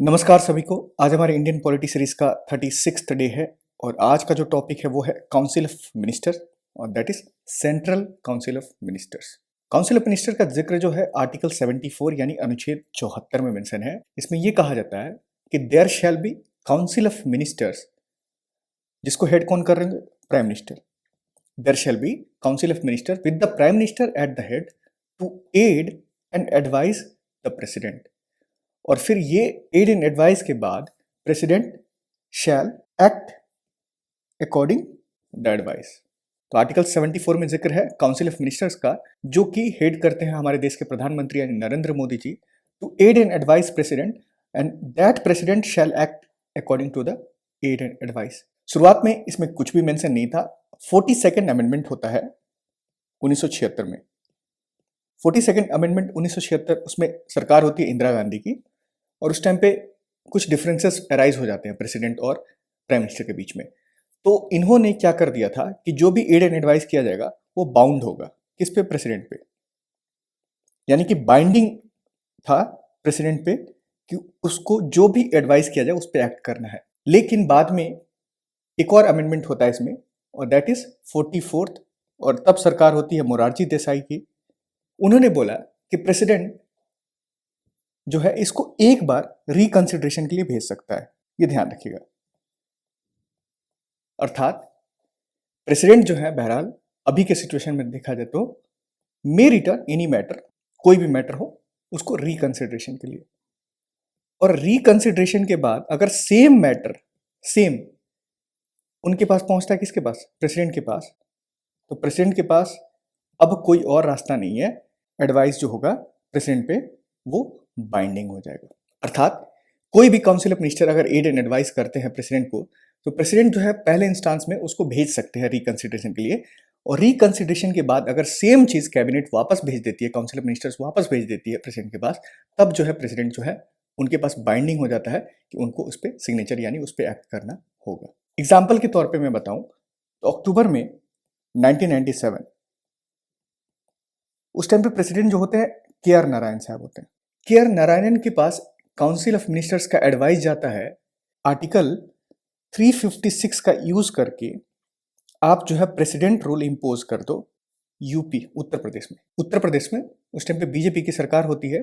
नमस्कार सभी को। आज हमारे इंडियन पॉलिटी सीरीज का 36th डे है और आज का जो टॉपिक है वो है काउंसिल ऑफ मिनिस्टर और that is central council of ministers. Council of minister का जिक्र जो है आर्टिकल 74 यानी अनुच्छेद 74 में मेंशन है। इसमें यह कहा जाता है कि there shall be council of ministers, जिसको हेड कौन कर रहे हैं? Prime minister. There shall be council of minister with the prime minister at the head to aid and advise the president. और फिर ये एड एंड एडवाइस के बाद president shall act according the advice. तो आर्टिकल 74 में जिक्र है council of ministers का, जो कि हेड करते हैं हमारे देश के प्रधानमंत्री यानी Narendra Modi ji, to aid and advise president and that president shall act according to the aid and advise. शुरुआत में इसमें कुछ भी मेंशन नहीं था। 42nd अमेंडमेंट होता है 1976 में। 42nd अमेंडमेंट 1976, उसमें सरकार होती है इंदिरा गांधी की और उस टाइम पे कुछ डिफरेंसेस अराइज हो जाते हैं प्रेसिडेंट और प्राइम मिनिस्टर के बीच में। तो इन्होंने क्या कर दिया था कि जो भी एड एंड एडवाइस किया जाएगा वो बाउंड होगा किस पे? प्रेसिडेंट पे। यानी कि बाइंडिंग था प्रेसिडेंट पे कि उसको जो भी एडवाइस किया जाए उस पर एक्ट करना है। लेकिन बाद में एक और अमेंडमेंट होता है इसमें और दैट इज 44th, और तब सरकार होती है मोरारजी देसाई की। उन्होंने बोला कि प्रेसिडेंट जो है इसको एक बार रिकंसिडरेशन के लिए भेज सकता है, ये ध्यान रखिएगा। अर्थात प्रेसिडेंट जो है बहरहाल अभी के सिचुएशन में देखा जाए तो मे रिटर्न एनी मैटर, कोई भी मैटर हो उसको रिकंसिडरेशन के लिए। और रिकंसिडरेशन के बाद अगर सेम मैटर सेम उनके पास पहुंचता है, किसके पास? प्रेसिडेंट के पास। तो प्रेसिडेंट के पास अब कोई और रास्ता नहीं है, एडवाइस जो होगा प्रेसिडेंट पे वो बाइंडिंग हो जाएगा। अर्थात कोई भी काउंसिल ऑफ मिनिस्टर अगर एड एंड एडवाइस करते हैं प्रेसिडेंट को, तो प्रेसिडेंट जो है पहले इंस्टांस में उसको भेज सकते हैं रिकंसिडरेशन के लिए। और रिकंसिडरेशन के बाद अगर सेम चीज कैबिनेट वापस भेज देती है, काउंसिल ऑफ मिनिस्टर्स वापस भेज देती है प्रेसिडेंट के पास, तब जो है प्रेसिडेंट जो है उनके पास बाइंडिंग हो जाता है कि उनको उस पर सिग्नेचर यानी उस पर एक्ट करना होगा। एग्जाम्पल के तौर पर मैं बताऊं तो अक्टूबर में 1997 उस टाइम पे प्रेसिडेंट जो होते हैं के.आर. नारायण साहब होते हैं। के.आर. नारायणन के पास काउंसिल ऑफ मिनिस्टर्स का एडवाइस जाता है आर्टिकल 356 का यूज करके आप जो है प्रेसिडेंट रूल इंपोज कर दो यूपी, उत्तर प्रदेश में। उत्तर प्रदेश में उस टाइम पे बीजेपी की सरकार होती है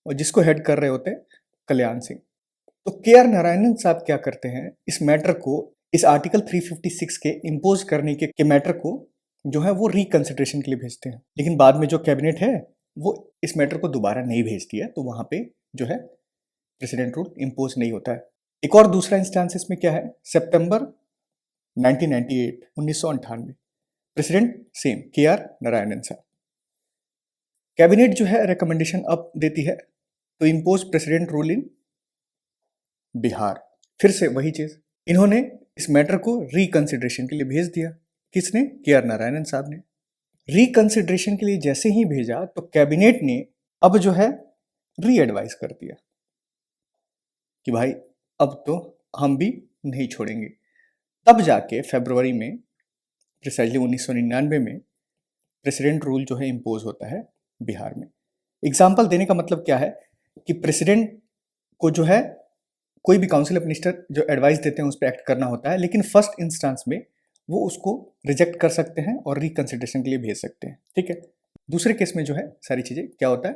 और जिसको हेड कर रहे होते हैं कल्याण सिंह। तो के.आर. नारायणन साहब क्या करते हैं, इस मैटर को, इस आर्टिकल 356 के इंपोज करने के मैटर को जो है वो रिकंसिडरेशन के लिए भेजते हैं। लेकिन बाद में जो कैबिनेट है वो इस मैटर को दोबारा नहीं भेजती है, तो वहां पे जो है प्रेसिडेंट रूल इंपोज नहीं होता है। एक और दूसरा इंस्टांस इसमें क्या है, सितंबर 1998 प्रेसिडेंट सेम के.आर. नारायणन साहब। कैबिनेट जो है रिकमेंडेशन अब देती है तो impose president rule in Bihar. फिर से वही चीज, इन्होंने इस मैटर को रिकंसिडरेशन के लिए भेज दिया। किसने? के.आर. नारायणन साहब ने। रिकंसिडरेशन के लिए जैसे ही भेजा तो कैबिनेट ने अब जो है री एडवाइस कर दिया कि भाई अब तो हम भी नहीं छोड़ेंगे। तब जाके फरवरी में, प्रिसाइजली 1999 में प्रेसिडेंट रूल जो है इंपोज होता है बिहार में। एग्जाम्पल देने का मतलब क्या है कि प्रेसिडेंट को जो है कोई भी काउंसिल ऑफ मिनिस्टर जो एडवाइस देते हैं उस पर एक्ट करना होता है, लेकिन फर्स्ट इंस्टांस में वो उसको रिजेक्ट कर सकते हैं और रिकंसिडरेशन के लिए भेज सकते हैं। ठीक है। दूसरे केस में जो है सारी चीजें क्या होता है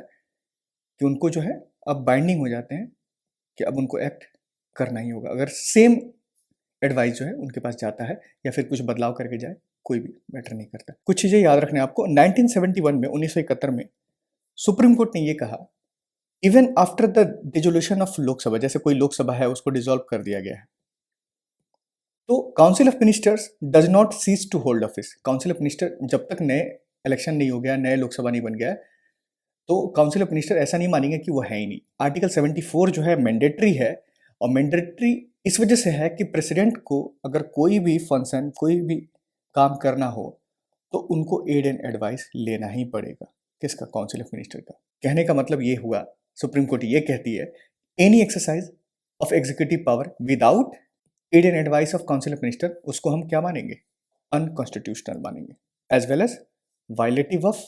कि उनको जो है अब बाइंडिंग हो जाते हैं कि अब उनको एक्ट करना ही होगा। अगर सेम एडवाइस जो है उनके पास जाता है या फिर कुछ बदलाव करके जाए, कोई भी मैटर नहीं करता। कुछ चीजें याद रखने आपको। 1971 में, 1971 में सुप्रीम कोर्ट ने ये कहा, even after the dissolution of Lok Sabha, जैसे कोई लोकसभा है उसको डिसॉल्व कर दिया गया है, तो council of ministers does not cease to hold office. Council of minister जब तक नए इलेक्शन नहीं हो गया, नए लोकसभा नहीं बन गया है, तो काउंसिल ऑफ मिनिस्टर ऐसा नहीं मानेंगे कि वो है ही नहीं। आर्टिकल 74 जो है मैंडेटरी है, और मैंडेटरी इस वजह से है कि प्रेसिडेंट को अगर कोई भी फंक्शन, कोई भी काम करना हो तो उनको एड एंड एडवाइस लेना ही पड़ेगा। किसका? काउंसिल ऑफ मिनिस्टर का। कहने का मतलब ये हुआ, सुप्रीम कोर्ट ये कहती है, any exercise of executive power without aid and advice of council of minister, उसको हम क्या मानेंगे? अनकॉन्स्टिट्यूशनल मानेंगे, as well as violative of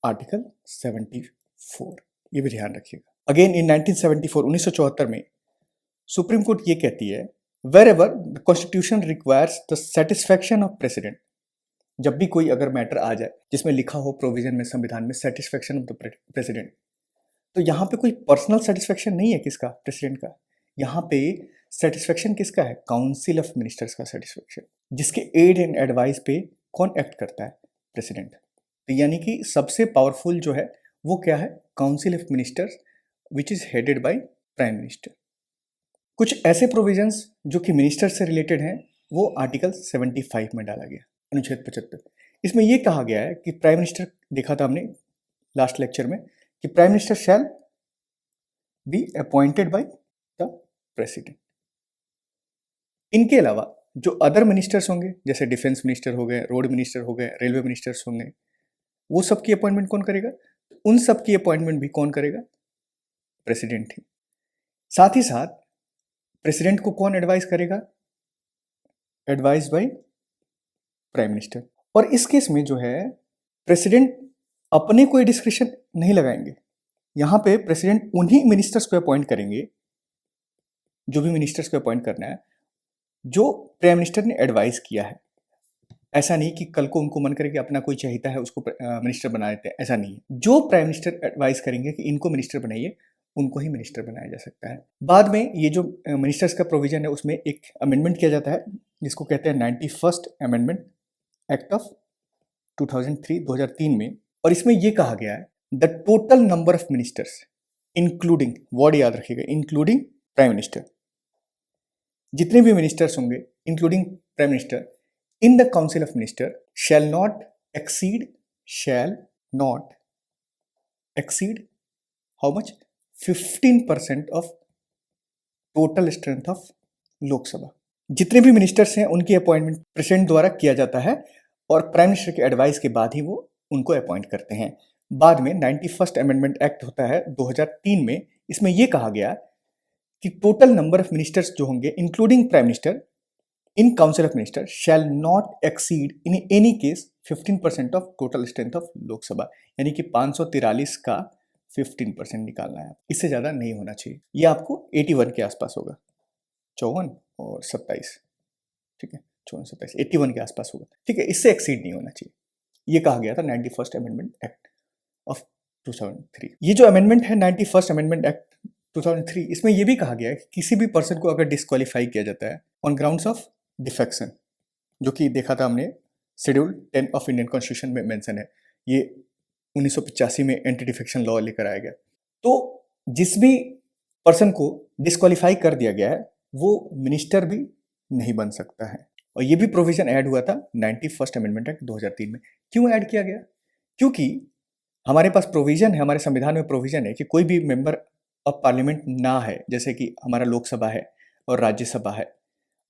article 74। ये भी ध्यान रखिएगा। अगेन इन 1974, 1974 में सुप्रीम कोर्ट ये कहती है wherever the constitution requires the satisfaction of president, जब भी कोई अगर मैटर आ जाए जिसमें लिखा हो प्रोविजन में, संविधान में, सेटिस्फैक्शन ऑफ द प्रेसिडेंट, तो यहाँ पे कोई पर्सनल सेटिस्फैक्शन नहीं है किसका, प्रेसिडेंट का। यहाँ पे सेटिस्फैक्शन किसका है, काउंसिल ऑफ मिनिस्टर्स का सेटिस्फैक्शन, जिसके एड एंड एडवाइस पे कौन एक्ट करता है, प्रेसिडेंट। तो यानी कि सबसे पावरफुल जो है वो क्या है, council of ministers which is headed by prime minister. कुछ ऐसे प्रोविजंस जो कि मिनिस्टर से रिलेटेड हैं वो आर्टिकल 75 में डाला गया, अनुच्छेद 75। इसमें यह कहा गया है कि प्राइम मिनिस्टर, देखा था हमने लास्ट लेक्चर में कि prime minister shall be appointed by the president. इनके अलावा जो अदर मिनिस्टर्स होंगे, जैसे डिफेंस मिनिस्टर हो गए, रोड मिनिस्टर हो गए, रेलवे मिनिस्टर्स होंगे, वो सब की अपॉइंटमेंट कौन करेगा, उन सब की अपॉइंटमेंट भी कौन करेगा, प्रेसिडेंट ही। साथ ही साथ प्रेसिडेंट को कौन एडवाइस करेगा, एडवाइस बाय प्राइम मिनिस्टर। और इस केस में जो है प्रेसिडेंट अपने कोई डिस्क्रिप्शन नहीं लगाएंगे, यहां पे प्रेसिडेंट उन्हीं मिनिस्टर्स को अपॉइंट करेंगे, जो भी मिनिस्टर्स को अपॉइंट करना है, जो प्राइम मिनिस्टर ने एडवाइस किया है। ऐसा नहीं कि कल को उनको मन करे कि अपना कोई चाहता है उसको मिनिस्टर बना देते हैं, ऐसा नहीं है। जो प्राइम मिनिस्टर एडवाइस करेंगे कि इनको मिनिस्टर बनाइए, उनको ही मिनिस्टर बनाया जा सकता है। बाद में ये जो मिनिस्टर्स का प्रोविजन है उसमें एक अमेंडमेंट किया जाता है जिसको कहते हैं 91st अमेंडमेंट एक्ट ऑफ 2003 में। और इसमें यह कहा गया है the total number of ministers including, word याद रखिएगा, इंक्लूडिंग प्राइम मिनिस्टर, जितने भी मिनिस्टर्स होंगे including prime minister in the council of minister shall not exceed how much, 15% of total strength of Lok Sabha. जितने भी मिनिस्टर्स हैं उनकी अपॉइंटमेंट प्रेसिडेंट द्वारा किया जाता है और प्राइम मिनिस्टर के एडवाइस के बाद ही वो उनको अपॉइंट करते हैं। बाद में 91st अमेंडमेंट एक्ट होता है 2003 में। इसमें यह कहा गया कि टोटल नंबर ऑफ मिनिस्टर्स जो होंगे including prime minister in council of minister shall not exceed in any case 15% of total strength of Lok Sabha, यानी कि 543 का 15% निकालना है, इससे ज़्यादा नहीं होना चाहिए। ये आपको 81 के आसपास होगा, 54 और 27, ठीक है, 54 27 81 के आसपास होगा, ठीक है, इससे एक्सीड नहीं होना चाहिए। ये कहा गया था 91st अमेंडमेंट एक्ट ऑफ 2003। ये जो अमेंडमेंट है 91st अमेंडमेंट एक्ट 2003, इसमें यह भी कहा गया है कि किसी भी पर्सन को अगर डिस्क्वालीफाई किया जाता है ऑन ग्राउंड्स ऑफ डिफेक्शन, जो कि देखा था हमने शेड्यूल 10 ऑफ इंडियन कॉन्स्टिट्यूशन में मेंशन है, ये 1985 में एंटी डिफेक्शन लॉ लेकर आया गया। तो जिस भी पर्सन को डिस्क्वालीफाई कर दिया गया है वो मिनिस्टर भी नहीं बन सकता है। और ये भी प्रोविजन ऐड हुआ था 91st अमेंडमेंट एक्ट 2003 में। क्यों ऐड किया गया? क्योंकि हमारे पास प्रोविजन है, हमारे संविधान में प्रोविजन है कि कोई भी मेंबर ऑफ पार्लियामेंट ना है, जैसे कि हमारा लोकसभा है और राज्यसभा है,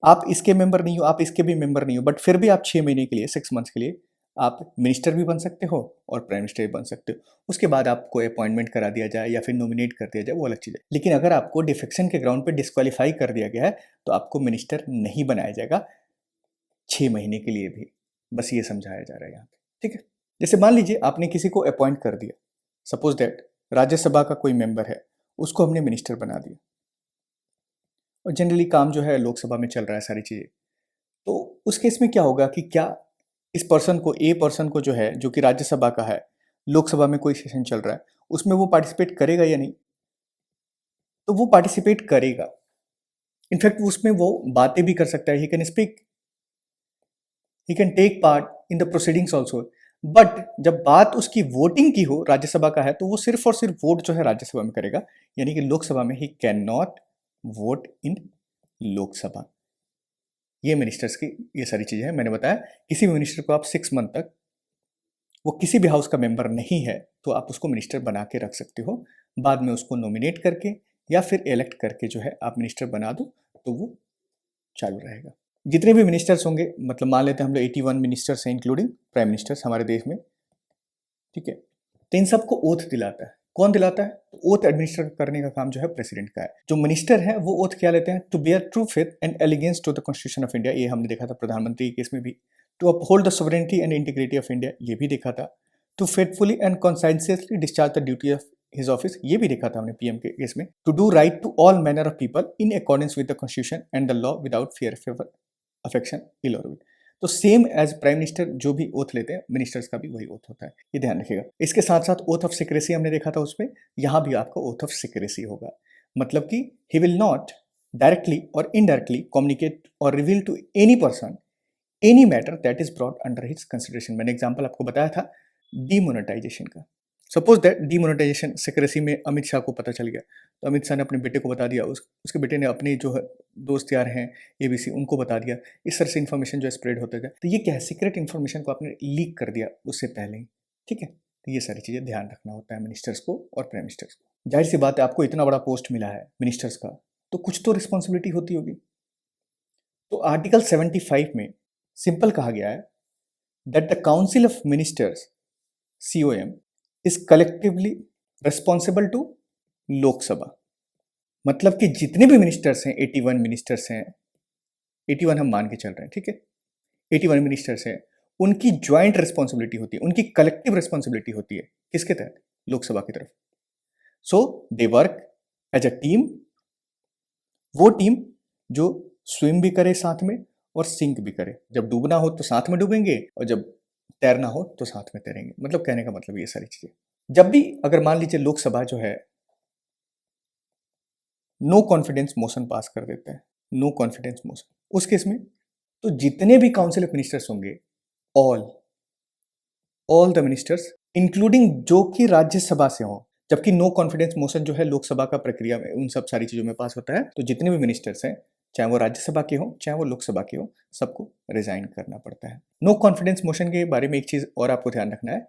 आप इसके मेंबर नहीं हो, आप इसके भी मेंबर नहीं हो, बट फिर भी आप 6 महीने के लिए, 6 मंथ्स के लिए आप मिनिस्टर भी बन सकते हो और प्राइम मिनिस्टर भी बन सकते हो। उसके बाद आपको अपॉइंटमेंट करा दिया जाए या फिर नॉमिनेट कर दिया जाए, वो अलग चीज़ है। लेकिन अगर आपको डिफेक्शन के ग्राउंड पे डिस्क्वालीफाई कर दिया गया है तो आपको मिनिस्टर नहीं बनाया जाएगा 6 महीने के लिए भी। बस ये समझाया जा रहा है यहाँ पे, ठीक है। जैसे मान लीजिए आपने किसी को अपॉइंट कर दिया, सपोज दैट राज्यसभा का कोई मेंबर है, उसको हमने मिनिस्टर बना दिया, और जनरली काम जो है लोकसभा में चल रहा है सारी चीज़ें, तो उस केस में क्या होगा कि क्या इस पर्सन को, ए पर्सन को जो है, जो कि राज्यसभा का है, लोकसभा में कोई सेशन चल रहा है, उसमें वो पार्टिसिपेट करेगा या नहीं? तो वो पार्टिसिपेट करेगा। इनफैक्ट उसमें वो बातें भी कर सकता है, he can speak, he can take part in the proceedings also. But जब बात उसकी वोटिंग की हो, राज्यसभा का है, तो वो सिर्फ और सिर्फ वोट जो है राज्यसभा में करेगा, यानी कि लोकसभा में he can not vote in Lok Sabha. ये मिनिस्टर्स की ये सारी चीज़ें हैं। मैंने बताया किसी भी मिनिस्टर को आप 6 मंथ तक, वो किसी भी हाउस का मेंबर नहीं है तो आप उसको मिनिस्टर बना के रख सकते हो। बाद में उसको नॉमिनेट करके या फिर इलेक्ट करके जो है आप मिनिस्टर बना दो तो वो चालू रहेगा। जितने भी मिनिस्टर्स होंगे, मतलब मान लेते हैं हम लोग 81 मिनिस्टर्स हैं इंक्लूडिंग प्राइम मिनिस्टर्स हमारे देश में, ठीक है। तो इन सबको ओथ दिलाता है। कौन दिलाता है? ओथ एडमिनिस्टर करने का काम जो है प्रेसिडेंट का है। जो मिनिस्टर है वो ओथ क्या लेते हैं? To bear true faith and allegiance to the constitution of India, ये हमने देखा था प्रधानमंत्री के केस में भी। To uphold the sovereignty and integrity of India, ये भी देखा था। To faithfully and conscientiously discharge the duty of his office, ये भी देखा था हमने पीएम के केस में, to do right to all manner of people in accordance with the constitution and the law without fear favour affection ill or will. तो same as prime minister जो भी ओथ लेते हैं, मिनिस्टर्स का भी वही ओथ होता है, ये ध्यान रखिएगा। इसके साथ साथ ओथ ऑफ सिक्रेसी हमने देखा था उसमें, यहाँ भी आपका ओथ ऑफ सिक्रेसी होगा, मतलब कि ही विल नॉट डायरेक्टली और इनडायरेक्टली कम्युनिकेट और reveal to any person any matter that is brought under his consideration. मैंने एग्जाम्पल आपको बताया था डीमोनेटाइजेशन का। सपोज दैट डीमोनेटाइजेशन सिक्रेसी में अमित शाह को पता चल गया, तो अमित शाह ने अपने बेटे को बता दिया, उसके बेटे ने अपने जो है दोस्त यार हैं एबीसी उनको बता दिया, इस तरह से इन्फॉर्मेशन जो है स्प्रेड होता गया। तो ये क्या है, सीक्रेट इन्फॉर्मेशन को आपने लीक कर दिया उससे पहले ही, ठीक है। तो ये सारी चीज़ें ध्यान रखना होता है मिनिस्टर्स को और प्राइम मिनिस्टर्स को। जाहिर सी बात है, आपको इतना बड़ा पोस्ट मिला है मिनिस्टर्स का, तो कुछ तो रिस्पॉन्सिबिलिटी होती होगी। तो आर्टिकल 75 में सिंपल कहा गया है that the council of ministers COM is collectively responsible to Lok Sabha. मतलब कि जितने भी मिनिस्टर्स हैं, 81 मिनिस्टर्स हैं, 81 हम मान के चल रहे हैं, ठीक है, 81 मिनिस्टर्स हैं, उनकी ज्वाइंट रिस्पॉन्सिबिलिटी होती है, उनकी कलेक्टिव रिस्पॉन्सिबिलिटी होती है, किसके तहत, लोकसभा की तरफ। So they work as a team, वो टीम जो स्विम भी करे साथ में और सिंक भी करे, जब डूबना हो तो साथ में डूबेंगे और जब तैरना हो तो साथ में तैरेंगे। मतलब कहने का मतलब ये सारी चीजें। जब भी अगर मान लीजिए लोकसभा जो है नो कॉन्फिडेंस मोशन पास कर देते हैं, नो कॉन्फिडेंस मोशन, उस केस में तो जितने भी काउंसिल ऑफ मिनिस्टर्स होंगे, ऑल द मिनिस्टर्स इंक्लूडिंग जो कि राज्यसभा से हो, जबकि नो कॉन्फिडेंस मोशन जो है लोकसभा का प्रक्रिया में उन सब सारी चीजों में पास होता है, तो जितने भी मिनिस्टर्स हैं, चाहे वो राज्यसभा के हो चाहे वो लोकसभा के हो, सबको रिजाइन करना पड़ता है। नो कॉन्फिडेंस मोशन के बारे में एक चीज और आपको ध्यान रखना है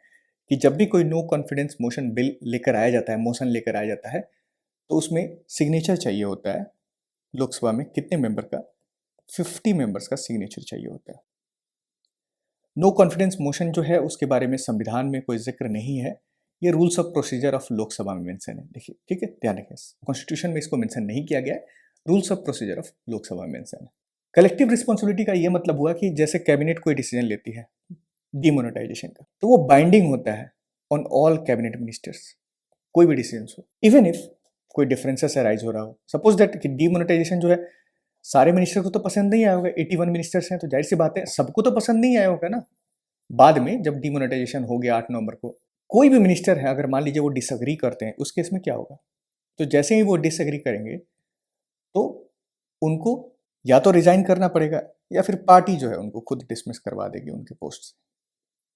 कि जब भी कोई नो कॉन्फिडेंस मोशन बिल लेकर आया जाता है, मोशन लेकर आया जाता है, तो उसमें सिग्नेचर चाहिए होता है। लोकसभा में कितने मेंबर का, 50 मेंबर्स का सिग्नेचर चाहिए होता है। नो कॉन्फिडेंस मोशन जो है उसके बारे में संविधान में कोई जिक्र नहीं है, ये rules of procedure of Lok Sabha में मेंशन है, देखिए, ठीक है, ध्यान रखें, कॉन्स्टिट्यूशन में इसको मेंशन नहीं किया गया है, rules of procedure of Lok Sabha में मेंशन है। कलेक्टिव रिस्पॉन्सिबिलिटी का ये मतलब हुआ कि जैसे कैबिनेट कोई डिसीजन लेती है डिमोनेटाइजेशन का, तो वो बाइंडिंग होता है ऑन ऑल कैबिनेट मिनिस्टर्स, कोई भी डिसीजन हो, इवन इफ कोई डिफरेंसेस अराइज हो रहा हो। सपोज दैट कि डिमोनेटाइजेशन जो है सारे मिनिस्टर को तो पसंद नहीं आया होगा, 81 मिनिस्टर्स हैं, तो जाहिर सी बात है सबको तो पसंद नहीं आया होगा ना। बाद में जब डिमोनेटाइजेशन हो गया 8 नवंबर को, कोई भी मिनिस्टर है अगर मान लीजिए वो डिसएग्री करते हैं, उस केस में क्या होगा, तो जैसे ही वो डिसएग्री करेंगे तो उनको या तो रिजाइन करना पड़ेगा या फिर पार्टी जो है उनको खुद डिसमिस करवा देगी उनके पोस्ट से।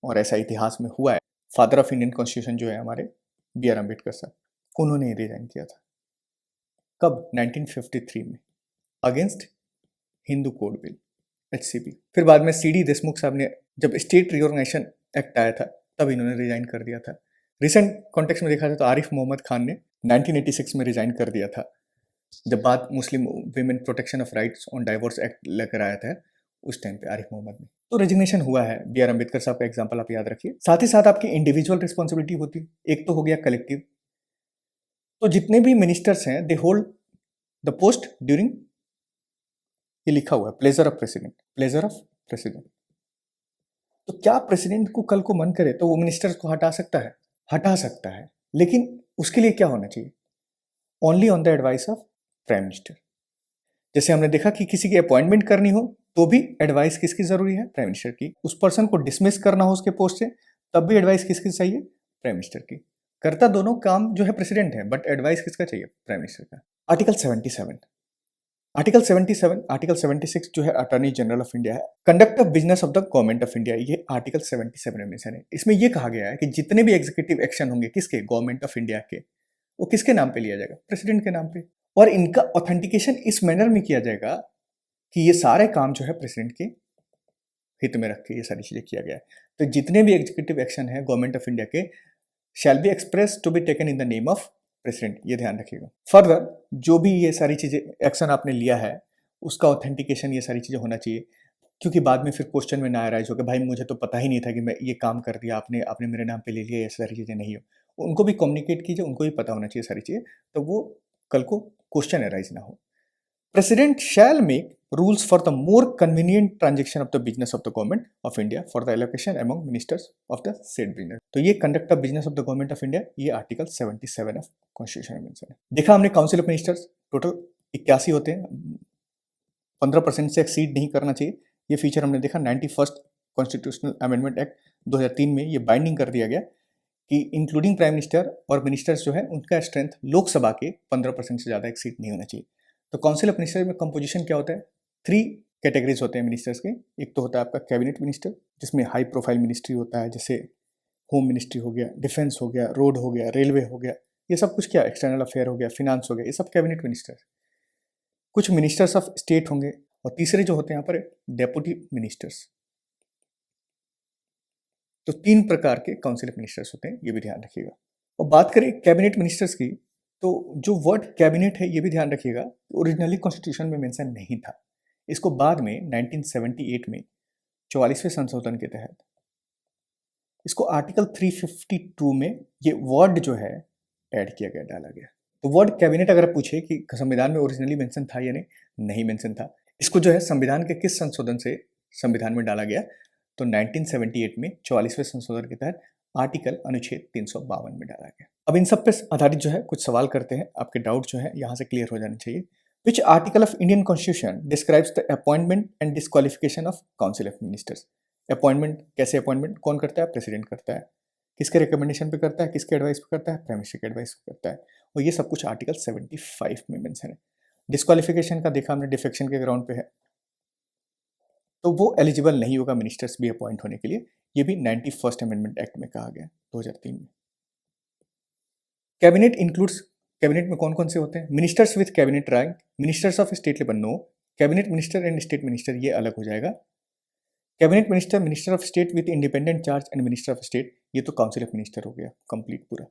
और ऐसा इतिहास में हुआ है। फादर ऑफ इंडियन कॉन्स्टिट्यूशन जो है हमारे BR अम्बेडकर साहब, उन्होंने रिजाइन किया था, कब, 1953 में, against Hindu code bill, HCB। फिर बाद में CD देशमुख साहब ने, जब स्टेट रिऑर्गेनाइजेशन एक्ट आया था, तब इन्होंने रिजाइन कर दिया था। रिसेंट कॉन्टेक्स्ट में देखा था तो आरिफ मोहम्मद खान ने 1986 में रिजाइन कर दिया था, जब बात Muslim women protection of rights on divorce act लेकर आया था, उस टाइम पे आरिफ मोहम्मद ने। तो रेजिग्नेशन हुआ है। BR अम्बेडकर साहब का एग्जाम्पल आप याद रखिए। साथ ही साथ आपकी इंडिविजुअल रिस्पॉन्सिबिलिटी होती है, एक तो हो गया कलेक्टिव। तो जितने भी मिनिस्टर्स हैं, they hold the post during, ये लिखा हुआ है, pleasure of president, pleasure of president. तो क्या प्रेसिडेंट को कल को मन करे तो वो मिनिस्टर्स को हटा सकता है? हटा सकता है, लेकिन उसके लिए क्या होना चाहिए? Only on the advice of prime minister. जैसे हमने देखा कि किसी की अपॉइंटमेंट करनी हो तो भी एडवाइस किसकी जरूरी है? प्राइम मिनिस्टर की। उस पर्सन को डिसमिस करना हो उसके पोस्ट से, तब भी एडवाइस किसकी चाहिए? प्राइम मिनिस्टर की। करता दोनों काम जो है प्रेसिडेंट है, बट एडवाइस किसका चाहिए? प्राइम मिनिस्टर का। आर्टिकल 77, आर्टिकल 77, आर्टिकल 76 जो है अटॉर्नी जनरल ऑफ इंडिया है, conduct of business of the government of India, ये आर्टिकल 77 में मेंशन है। इसमें ये कहा गया है कि जितने भी एग्जीक्यूटिव एक्शन होंगे किसके, गवर्नमेंट ऑफ इंडिया के, वो किसके नाम पे लिया जाएगा? प्रेसिडेंट के नाम पे। और इनका ऑथेंटिकेशन इस मैनर में किया जाएगा कि ये सारे काम जो है प्रेसिडेंट के हित में रख के ये सारी चीजें किया गया है। तो जितने भी एग्जीक्यूटिव एक्शन है गवर्नमेंट ऑफ इंडिया के, shall be express to be taken in the name of president, ये ध्यान रखिएगा। फर्दर जो भी ये सारी चीजें एक्शन आपने लिया है, उसका ऑथेंटिकेशन ये सारी चीजें होना चाहिए, क्योंकि बाद में फिर क्वेश्चन में ना अराइज हो कि भाई मुझे तो पता ही नहीं था कि मैं ये काम कर दिया, आपने आपने मेरे नाम पे ले लिया, ये सारी चीजें नहीं हो। उनको भी कम्युनिकेट कीजिए, उनको भी पता होना चाहिए सारी चीजें, तो वो कल को क्वेश्चन अराइज ना हो। President shall make rules for the more convenient transaction of the business of the government of India for the allocation among ministers of the said business. तो ये conduct of business of the government of India ये article 77 of constitution में mention है। देखा हमने council of ministers total 81 होते हैं, 15% से एक्सीड नहीं करना चाहिए। ये फीचर हमने देखा 91st कॉन्स्टिट्यूशनल अमेंडमेंट एक्ट 2003 में ये बाइंडिंग कर दिया गया कि इंक्लूडिंग प्राइम मिनिस्टर और मिनिस्टर्स जो है उनका स्ट्रेंथ लोकसभा के 15% से ज़्यादा एक्सीड नहीं होना चाहिए। तो काउंसिल ऑफ मिनिस्टर में कंपोजिशन क्या होता है? 3 कैटेगरीज होते हैं मिनिस्टर्स के। एक तो होता है आपका कैबिनेट मिनिस्टर, जिसमें हाई प्रोफाइल मिनिस्ट्री होता है, जैसे होम मिनिस्ट्री हो गया, डिफेंस हो गया, रोड हो गया, रेलवे हो गया, ये सब कुछ क्या, एक्सटर्नल अफेयर हो गया, फिनांस हो गया, ये सब कैबिनेट मिनिस्टर। कुछ मिनिस्टर्स ऑफ स्टेट होंगे और तीसरे जो होते हैं यहाँ पर डेप्यूटी मिनिस्टर्स। तो 3 प्रकार के काउंसिल ऑफ मिनिस्टर्स होते हैं, ये भी ध्यान रखिएगा। और बात करें कैबिनेट मिनिस्टर्स की, तो जो वर्ड कैबिनेट है ये भी ध्यान रखिएगा, ओरिजिनली कॉन्स्टिट्यूशन में मेंशन नहीं था। इसको बाद में 1978 में 44वें संशोधन के तहत इसको आर्टिकल 352 में ये वर्ड जो है ऐड किया गया, डाला गया। तो वर्ड कैबिनेट अगर पूछे कि संविधान में ओरिजिनली मेंशन था या नहीं मेंशन था, इसको जो है संविधान के किस संशोधन से संविधान में डाला गया, तो 1978 में 44वें संशोधन के तहत आर्टिकल अनुच्छेद 352 में डाला गया। अब इन सब पे आधारित जो है कुछ सवाल करते हैं, आपके डाउट जो है यहाँ से क्लियर हो जाने चाहिए। Which article of Indian constitution describes the appointment and disqualification of council of ministers? Appointment कैसे, अपॉइंटमेंट कौन करता है? प्रेसिडेंट करता है। किसके रिकमेंडेशन पे करता है? किसके एडवाइस पे करता है? प्राइम मिनिस्टर के एडवाइस पे करता है। और ये सब कुछ आर्टिकल 75 में मेंशन है। डिस्क्वालिफिकेशन का देखा हमने, डिफेक्शन के ग्राउंड पे है तो वो एलिजिबल नहीं होगा मिनिस्टर्स भी अपॉइंट होने के लिए। ये भी 91st अमेंडमेंट एक्ट में कहा गया 2003 में। कैबिनेट इंक्लूड्स, कैबिनेट में कौन कौन से होते हैं? Ministers with cabinet rank, ministers of state level no, cabinet minister and state minister ये अलग हो जाएगा। Cabinet minister, minister of state with independent charge and minister of state, ये तो काउंसिल ऑफ मिनिस्टर हो गया कंप्लीट पूरा।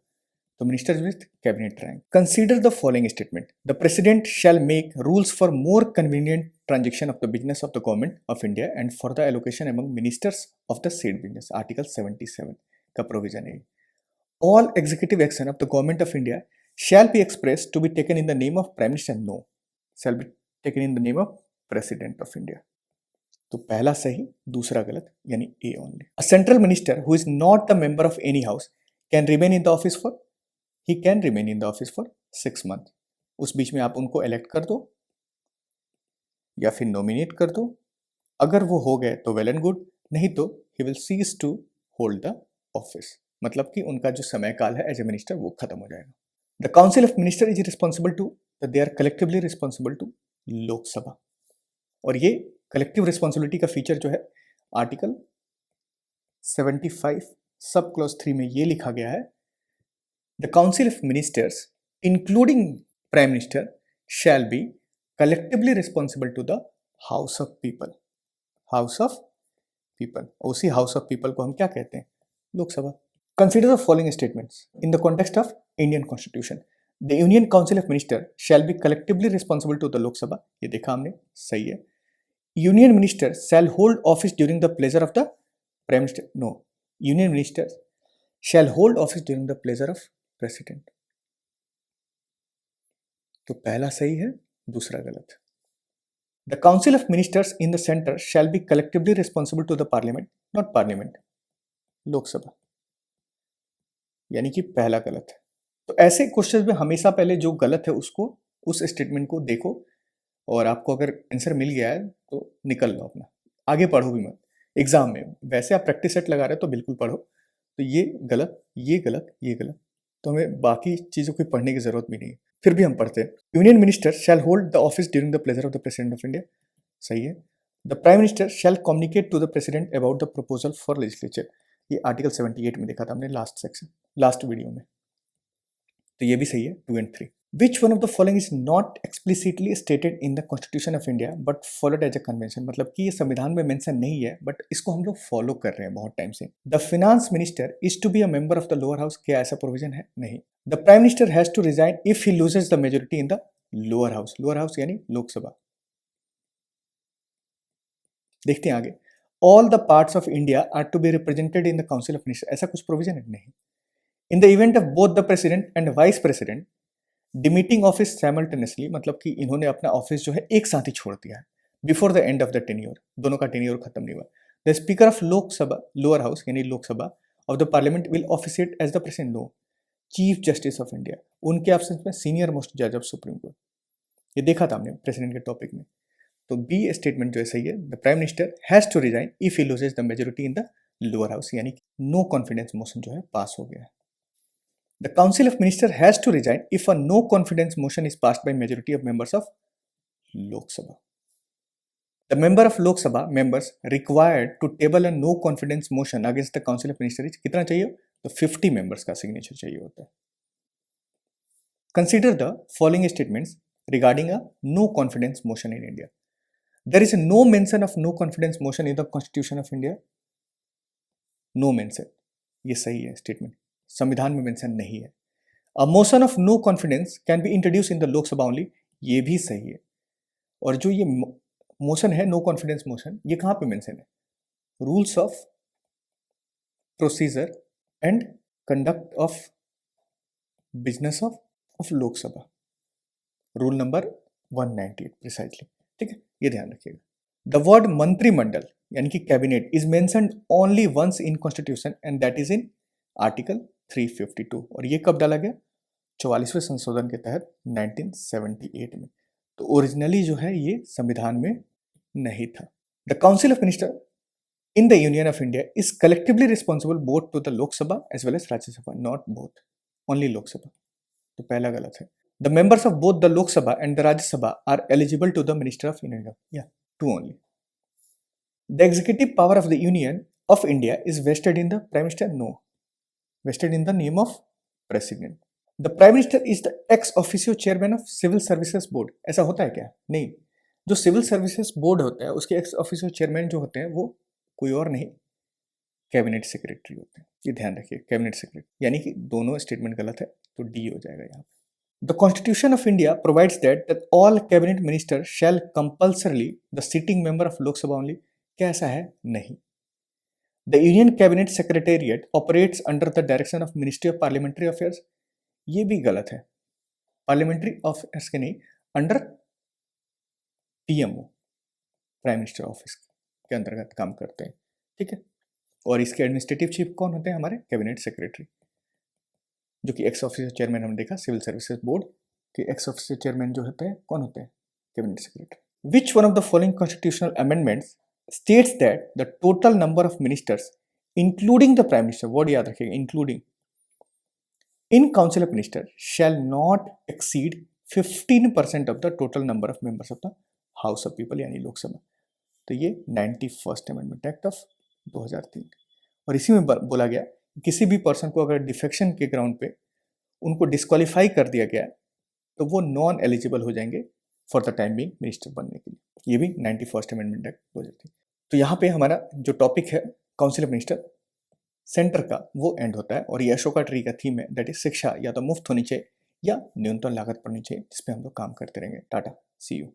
तो ministers with cabinet rank. Consider the following statement, the president shall make rules for more convenient transaction of the business of the government of India and for the allocation among ministers of the said business. Article 77 का provision है। All executive action of the government of India shall be express to be taken in the name of prime minister, no, shall be taken in the name of president of India. तो पहला सही, दूसरा गलत, यानी A only. A central minister who is not the member of any house can remain in the office for, he can remain in the office for 6 month. उस बीच में आप उनको इलेक्ट कर दो या फिर नॉमिनेट कर दो। अगर वो हो गए तो वेल एंड गुड, नहीं तो he will cease to hold the office, मतलब कि उनका जो समय काल है एज ए मिनिस्टर वो खत्म हो जाएगा। The council of minister is responsible to, they are collectively responsible to Lok Sabha. और ये कलेक्टिव रिस्पॉन्सिबिलिटी का फीचर जो है आर्टिकल 75 सब क्लॉज 3 में ये लिखा गया है, the council of ministers including prime minister shall be collectively responsible to the house of people. House of people, उसी हाउस ऑफ पीपल को हम क्या कहते हैं? Lok Sabha. Consider the following statements in the context of Indian constitution. The union council of minister shall be collectively responsible to the Lok Sabha, ये देखा हमने, सही है। Union minister shall hold office during the pleasure of the prime minister, no, union minister shall hold office during the pleasure of president। तो पहला सही है, दूसरा गलत। The council of ministers in the center shall be collectively responsible to the parliament, not parliament, Lok Sabha, यानी कि पहला गलत है। तो ऐसे क्वेश्चन में हमेशा पहले जो गलत है उसको, उस स्टेटमेंट को देखो, और आपको अगर आंसर मिल गया है तो निकल लो अपना, आगे पढ़ो भी मत एग्जाम में। वैसे आप प्रैक्टिस सेट लगा रहे हो तो बिल्कुल पढ़ो। तो ये गलत, ये गलत, ये गलत, तो हमें बाकी चीज़ों की पढ़ने की जरूरत भी नहीं है, फिर भी हम पढ़ते हैं। Union minister shall hold the office during the pleasure of the president of India, सही है। The prime minister shall communicate to the president about the proposal for legislature, ये आर्टिकल 78 में देखा था हमने लास्ट सेक्शन, लास्ट वीडियो में। तो ये भी सही है, 2 और 3। Which one of the following is not explicitly stated in the Constitution of India but followed as a convention? मतलब कि ये संविधान में मेंशन नहीं है बट इसको हम लोग फॉलो कर रहे हैं बहुत टाइम से। The finance minister is to be a member of the lower house, क्या ऐसा प्रोविजन है? नहीं। The prime minister has to resign if he loses the majority in the lower house, lower house यानी लोकसभा। देखते हैं आगे। All the parts of India are to be represented in the council of ministers, ऐसा कुछ provision है? नहीं। In the event of both the president and vice president demitting office simultaneously, मतलब कि इन्होंने अपना ऑफिस जो है एक साथ ही छोड़ दिया है, before the end of the tenure, दोनों का टेन्योर खत्म नहीं हुआ। The speaker of Lok Sabha, lower house यानी Lok Sabha of the parliament will officiate as the president. No, chief justice of India, उनके एब्सेंस में सीनियर मोस्ट जज ऑफ सुप्रीम कोर्ट। ये देखा था हमने प्रेसिडेंट के टॉपिक में। तो बी स्टेटमेंट जो है सही है, the prime minister has to resign if he loses the majority in the lower house, यानी नो कॉन्फिडेंस मोशन जो है पास हो गया है। The council of minister has to resign if a no confidence motion is passed by majority of members of Lok Sabha. The member of Lok Sabha members required to table a no confidence motion against the council of minister is कितना चाहिए? तो 50 members का signature चाहिए होता है। Consider the following statements regarding a no confidence motion in India. There is no mention of no confidence motion in the Constitution of India. No mention. ये सही है स्टेटमेंट, संविधान में मेंशन नहीं है। A motion of no confidence can be introduced in the Lok Sabha only. ये भी सही है। और जो ये मोशन है नो कॉन्फिडेंस मोशन, ये कहाँ पे मेंशन है? Rules of procedure and conduct of business of Lok Sabha, rule number 198 precisely. ठीक है, ये ध्यान रखिएगा। द वर्ड मंत्रिमंडल यानी कि cabinet is mentioned only once in constitution and that is in article 352। और ये कब डाला गया? 44वें संशोधन के तहत 1978 में। तो ओरिजिनली जो है ये संविधान में नहीं था। The council of minister in the union of India is collectively responsible both to the Lok Sabha as well as Rajya Sabha, not both, only Lok Sabha. तो पहला गलत है। The members of both the Lok Sabha and the Rajya Sabha are eligible to the Minister of Union. Yeah, two only. The executive power of the Union of India is vested in the Prime Minister? No. Vested in the name of President. The Prime Minister is the ex officio chairman of Civil Services Board. ऐसा होता है क्या? नहीं। जो Civil Services Board होता है उसके ex officio chairman जो होते हैं वो कोई और नहीं, कैबिनेट सेक्रेटरी होते हैं। ये ध्यान रखिए, कैबिनेट सेक्रेटरी, यानी कि दोनों स्टेटमेंट गलत है, तो डी हो जाएगा यहाँ पे। The Constitution of India provides that all cabinet ministers shall compulsorily the sitting member of Lok Sabha only. क्या ऐसा है? नहीं। The Union Cabinet Secretariat operates under the direction of Ministry of Parliamentary Affairs. ये भी गलत है। Parliamentary Affairs के नहीं, under PMO, prime minister office के अंतर्गत काम करते हैं। ठीक है, और इसके एडमिनिस्ट्रेटिव चीफ कौन होते हैं? हमारे कैबिनेट सेक्रेटरी, जो कि एक्स ऑफिसर चेयरमैन हमने देखा सिविल सर्विसेज बोर्ड के एक्स ऑफिसर चेयरमैन जो होते हैं कौन होते हैं? Cabinet secretary. Which one of the following constitutional amendments states that the total number of ministers including the prime minister, word याद रखिएगा, including, in council of minister shall not exceed 15% of the total number of members of the house of people, यानी लोकसभा। तो ये 91st amendment act of 2003। और इसी में बोला गया किसी भी पर्सन को अगर डिफेक्शन के ग्राउंड पे उनको डिस्क्वालीफाई कर दिया गया तो वो नॉन एलिजिबल हो जाएंगे for the time being minister बनने के लिए। ये भी 91st अमेंडमेंट एक्ट 2003। तो यहाँ पे हमारा जो टॉपिक है काउंसिल ऑफ मिनिस्टर सेंटर का वो एंड होता है, और ये अशोका ट्री का थीम है, दैट इज शिक्षा या तो मुफ्त होनी चाहिए या न्यूनतम लागत पड़नी चाहिए, जिसपे हम लोग काम करते रहेंगे। टाटा, सी यू।